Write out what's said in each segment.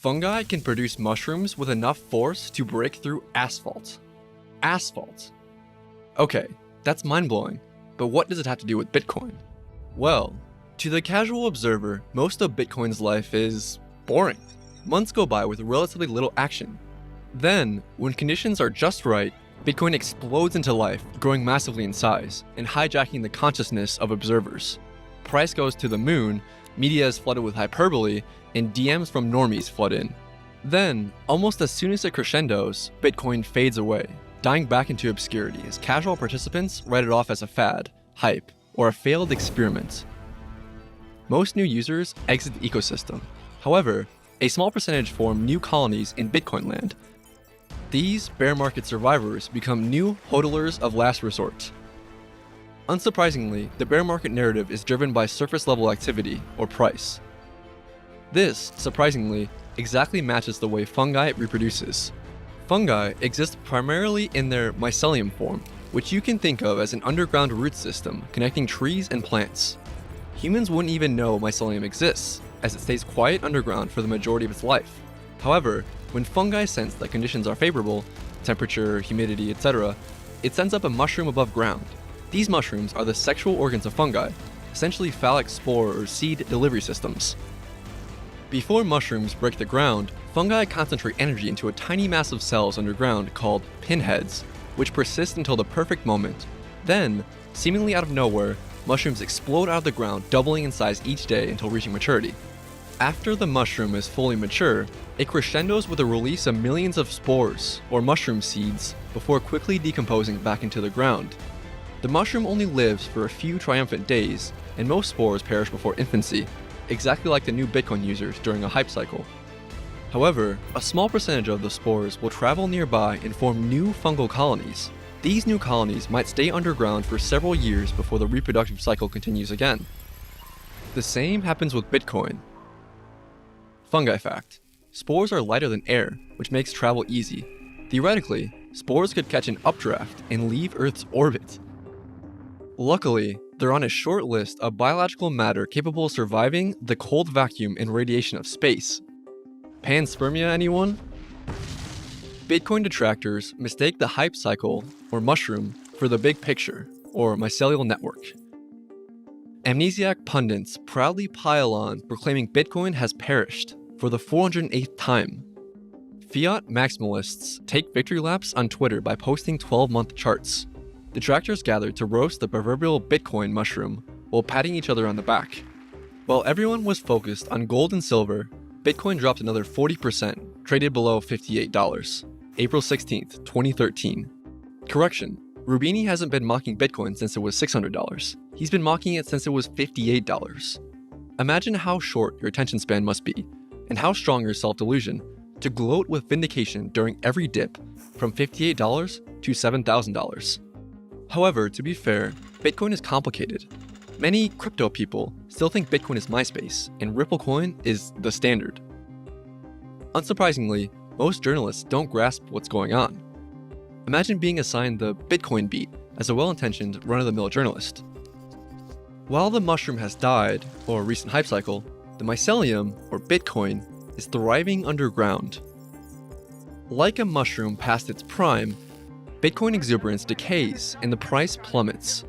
Fungi can produce mushrooms with enough force to break through asphalt. Asphalt. Okay, that's mind-blowing, but what does it have to do with Bitcoin? Well, to the casual observer, most of Bitcoin's life is boring. Months go by with relatively little action. Then, when conditions are just right, Bitcoin explodes into life, growing massively in size, and hijacking the consciousness of observers. Price goes to the moon, media is flooded with hyperbole, and DMs from normies flood in. Then, almost as soon as it crescendos, Bitcoin fades away, dying back into obscurity as casual participants write it off as a fad, hype, or a failed experiment. Most new users exit the ecosystem. However, a small percentage form new colonies in Bitcoin land. These bear market survivors become new hodlers of last resort. Unsurprisingly, the bear market narrative is driven by surface level activity, or price. This, surprisingly, exactly matches the way fungi reproduces. Fungi exist primarily in their mycelium form, which you can think of as an underground root system connecting trees and plants. Humans wouldn't even know mycelium exists, as it stays quiet underground for the majority of its life. However, when fungi sense that conditions are favorable, temperature, humidity, etc., it sends up a mushroom above ground. These mushrooms are the sexual organs of fungi, essentially phallic spore or seed delivery systems. Before mushrooms break the ground, fungi concentrate energy into a tiny mass of cells underground called pinheads, which persist until the perfect moment. Then, seemingly out of nowhere, mushrooms explode out of the ground, doubling in size each day until reaching maturity. After the mushroom is fully mature, it crescendos with the release of millions of spores, or mushroom seeds, before quickly decomposing back into the ground. The mushroom only lives for a few triumphant days, and most spores perish before infancy, exactly like the new Bitcoin users during a hype cycle. However, a small percentage of the spores will travel nearby and form new fungal colonies. These new colonies might stay underground for several years before the reproductive cycle continues again. The same happens with Bitcoin. Fungi fact: spores are lighter than air, which makes travel easy. Theoretically, spores could catch an updraft and leave Earth's orbit. Luckily, they're on a short list of biological matter capable of surviving the cold vacuum and radiation of space. Panspermia, anyone? Bitcoin detractors mistake the hype cycle, or mushroom, for the big picture, or mycelial network. Amnesiac pundits proudly pile on, proclaiming Bitcoin has perished for the 408th time. Fiat maximalists take victory laps on Twitter by posting 12-month charts. Detractors gather to roast the proverbial Bitcoin mushroom while patting each other on the back. While everyone was focused on gold and silver, Bitcoin dropped another 40%, traded below $58. April 16th, 2013. Correction, Rubini hasn't been mocking Bitcoin since it was $600. He's been mocking it since it was $58. Imagine how short your attention span must be, and how strong your self-delusion, to gloat with vindication during every dip from $58 to $7,000. However, to be fair, Bitcoin is complicated. Many crypto people still think Bitcoin is MySpace, and Ripple coin is the standard. Unsurprisingly, most journalists don't grasp what's going on. Imagine being assigned the Bitcoin beat as a well-intentioned, run-of-the-mill journalist. While the mushroom has died, or a recent hype cycle, the mycelium, or Bitcoin, is thriving underground. Like a mushroom past its prime, Bitcoin exuberance decays and the price plummets.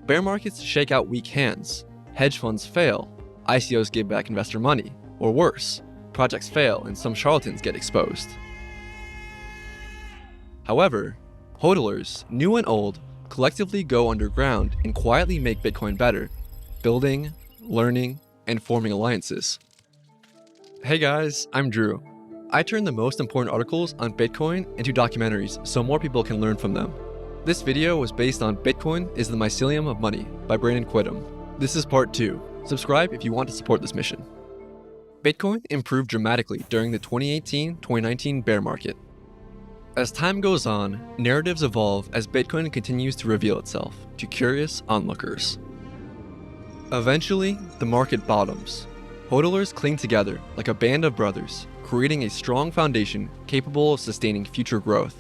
Bear markets shake out weak hands, hedge funds fail, ICOs give back investor money, or worse, projects fail and some charlatans get exposed. However, hodlers, new and old, collectively go underground and quietly make Bitcoin better, building, learning, and forming alliances. Hey guys, I'm Drew. I turn the most important articles on Bitcoin into documentaries so more people can learn from them. This video was based on Bitcoin is the Mycelium of Money by Brandon Quittem. This is part 2. Subscribe if you want to support this mission. Bitcoin improved dramatically during the 2018-2019 bear market. As time goes on, narratives evolve as Bitcoin continues to reveal itself to curious onlookers. Eventually, the market bottoms. Hodlers cling together like a band of brothers, creating a strong foundation capable of sustaining future growth.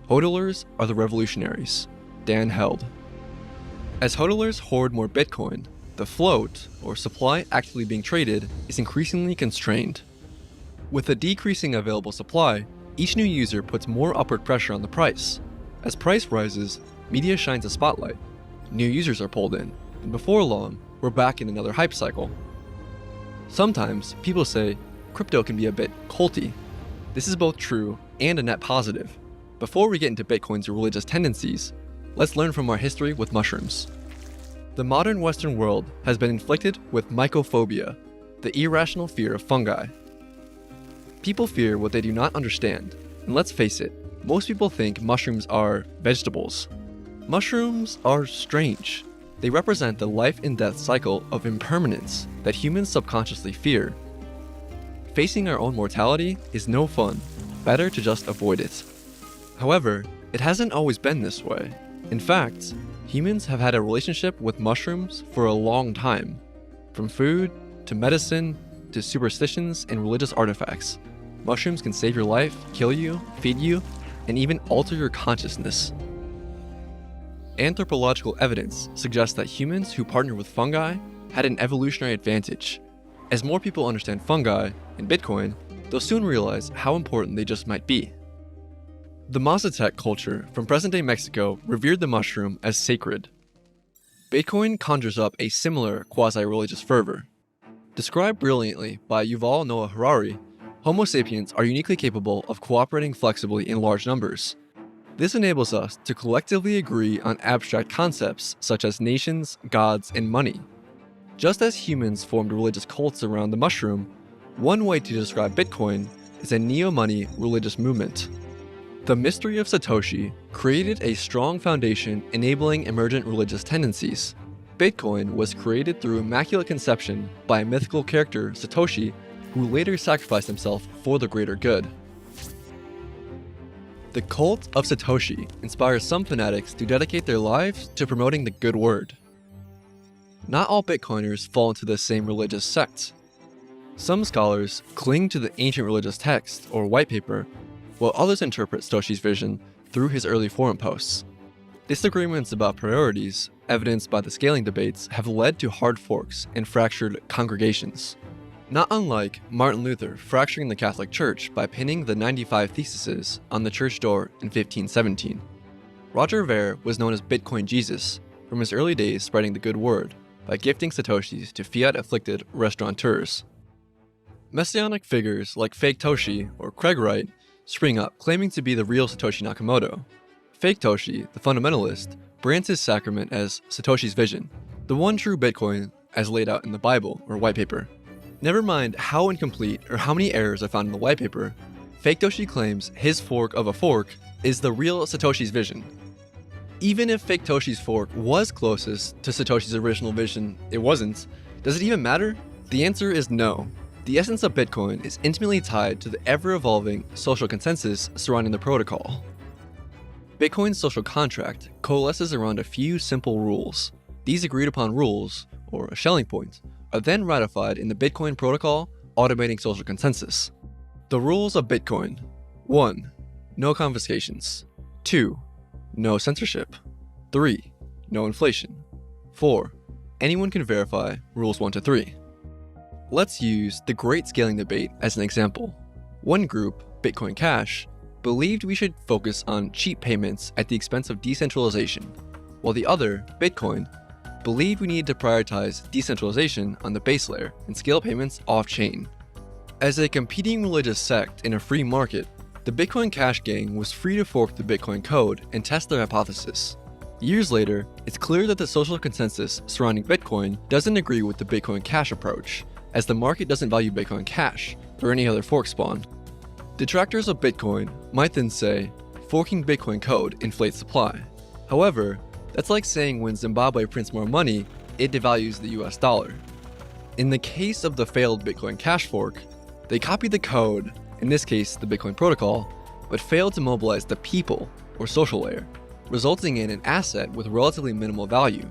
Hodlers are the revolutionaries. Dan Held. As hodlers hoard more Bitcoin, the float, or supply actively being traded, is increasingly constrained. With a decreasing available supply, each new user puts more upward pressure on the price. As price rises, media shines a spotlight. New users are pulled in, and before long, we're back in another hype cycle. Sometimes people say crypto can be a bit culty. This is both true and a net positive. Before we get into Bitcoin's religious tendencies, let's learn from our history with mushrooms. The modern Western world has been inflicted with mycophobia, the irrational fear of fungi. People fear what they do not understand, and let's face it, most people think mushrooms are vegetables. Mushrooms are strange. They represent the life and death cycle of impermanence that humans subconsciously fear. Facing our own mortality is no fun. Better to just avoid it. However, it hasn't always been this way. In fact, humans have had a relationship with mushrooms for a long time. From food, to medicine, to superstitions and religious artifacts. Mushrooms can save your life, kill you, feed you, and even alter your consciousness. Anthropological evidence suggests that humans who partner with fungi had an evolutionary advantage. As more people understand fungi and Bitcoin, they'll soon realize how important they just might be. The Mazatec culture from present-day Mexico revered the mushroom as sacred. Bitcoin conjures up a similar quasi-religious fervor. Described brilliantly by Yuval Noah Harari, Homo sapiens are uniquely capable of cooperating flexibly in large numbers. This enables us to collectively agree on abstract concepts such as nations, gods, and money. Just as humans formed religious cults around the mushroom, one way to describe Bitcoin is a neo-money religious movement. The mystery of Satoshi created a strong foundation enabling emergent religious tendencies. Bitcoin was created through immaculate conception by a mythical character, Satoshi, who later sacrificed himself for the greater good. The cult of Satoshi inspires some fanatics to dedicate their lives to promoting the good word. Not all Bitcoiners fall into the same religious sect. Some scholars cling to the ancient religious text or white paper, while others interpret Satoshi's vision through his early forum posts. Disagreements about priorities, evidenced by the scaling debates, have led to hard forks and fractured congregations. Not unlike Martin Luther fracturing the Catholic Church by pinning the 95 Theses on the church door in 1517. Roger Ver was known as Bitcoin Jesus from his early days spreading the good word by gifting Satoshis to fiat-afflicted restaurateurs. Messianic figures like Fake Toshi or Craig Wright spring up claiming to be the real Satoshi Nakamoto. Fake Toshi, the fundamentalist, brands his sacrament as Satoshi's vision, the one true Bitcoin as laid out in the Bible or white paper. Never mind how incomplete or how many errors are found in the white paper, Fake Toshi claims his fork of a fork is the real Satoshi's vision. Even if Fake Toshi's fork was closest to Satoshi's original vision, it wasn't. Does it even matter? The answer is no. The essence of Bitcoin is intimately tied to the ever-evolving social consensus surrounding the protocol. Bitcoin's social contract coalesces around a few simple rules. These agreed-upon rules, or a Schelling point, are then ratified in the Bitcoin protocol, automating social consensus. The rules of Bitcoin: 1. No confiscations. 2. No censorship. 3. No inflation. 4. Anyone can verify rules 1 to 3. Let's use the Great Scaling Debate as an example. One group, Bitcoin Cash, believed we should focus on cheap payments at the expense of decentralization, while the other, Bitcoin, believed we needed to prioritize decentralization on the base layer and scale payments off-chain. As a competing religious sect in a free market, the Bitcoin Cash gang was free to fork the Bitcoin code and test their hypothesis. Years later, it's clear that the social consensus surrounding Bitcoin doesn't agree with the Bitcoin Cash approach, as the market doesn't value Bitcoin Cash or any other fork spawn. Detractors of Bitcoin might then say, forking Bitcoin code inflates supply. However, that's like saying when Zimbabwe prints more money, it devalues the US dollar. In the case of the failed Bitcoin Cash fork, they copied the code, in this case the Bitcoin protocol, but failed to mobilize the people, or social layer, resulting in an asset with relatively minimal value.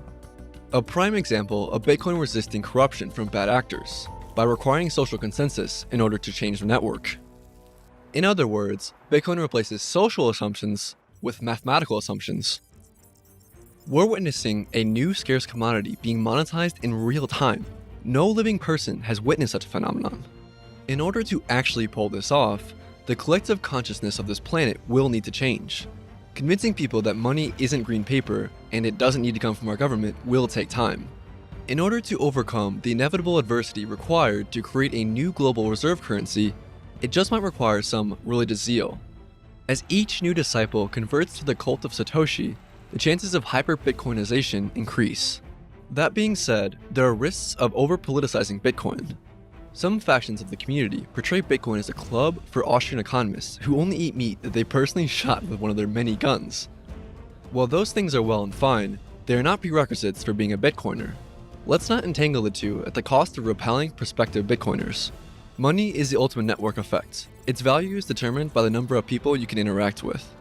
A prime example of Bitcoin resisting corruption from bad actors, by requiring social consensus in order to change the network. In other words, Bitcoin replaces social assumptions with mathematical assumptions. We're witnessing a new scarce commodity being monetized in real time. No living person has witnessed such a phenomenon. In order to actually pull this off, the collective consciousness of this planet will need to change. Convincing people that money isn't green paper and it doesn't need to come from our government will take time. In order to overcome the inevitable adversity required to create a new global reserve currency, it just might require some religious zeal. As each new disciple converts to the cult of Satoshi, the chances of hyper-Bitcoinization increase. That being said, there are risks of over-politicizing Bitcoin. Some factions of the community portray Bitcoin as a club for Austrian economists who only eat meat that they personally shot with one of their many guns. While those things are well and fine, they are not prerequisites for being a Bitcoiner. Let's not entangle the two at the cost of repelling prospective Bitcoiners. Money is the ultimate network effect. Its value is determined by the number of people you can interact with.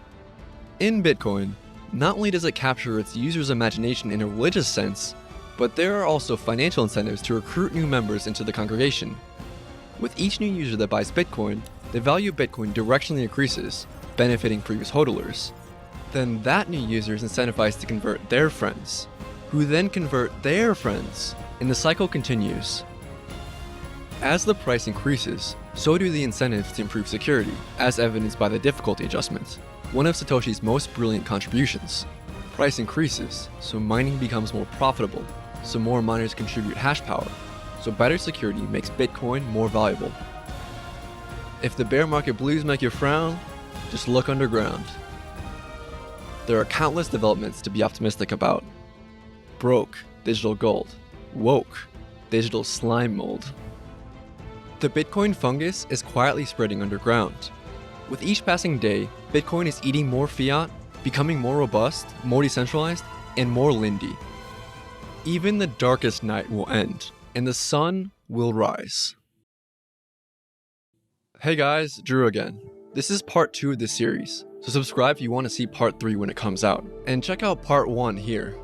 In Bitcoin, not only does it capture its users' imagination in a religious sense, but there are also financial incentives to recruit new members into the congregation. With each new user that buys Bitcoin, the value of Bitcoin directionally increases, benefiting previous hodlers. Then that new user is incentivized to convert their friends, who then convert their friends, and the cycle continues. As the price increases, so do the incentives to improve security, as evidenced by the difficulty adjustment, one of Satoshi's most brilliant contributions. Price increases, so mining becomes more profitable, so more miners contribute hash power, so better security makes Bitcoin more valuable. If the bear market blues make you frown, just look underground. There are countless developments to be optimistic about. Broke, digital gold. Woke, digital slime mold. The Bitcoin fungus is quietly spreading underground. With each passing day, Bitcoin is eating more fiat, becoming more robust, more decentralized, and more Lindy. Even the darkest night will end, and the sun will rise. Hey guys, Drew again. This is part 2 of this series, so subscribe if you want to see part 3 when it comes out, and check out part 1 here.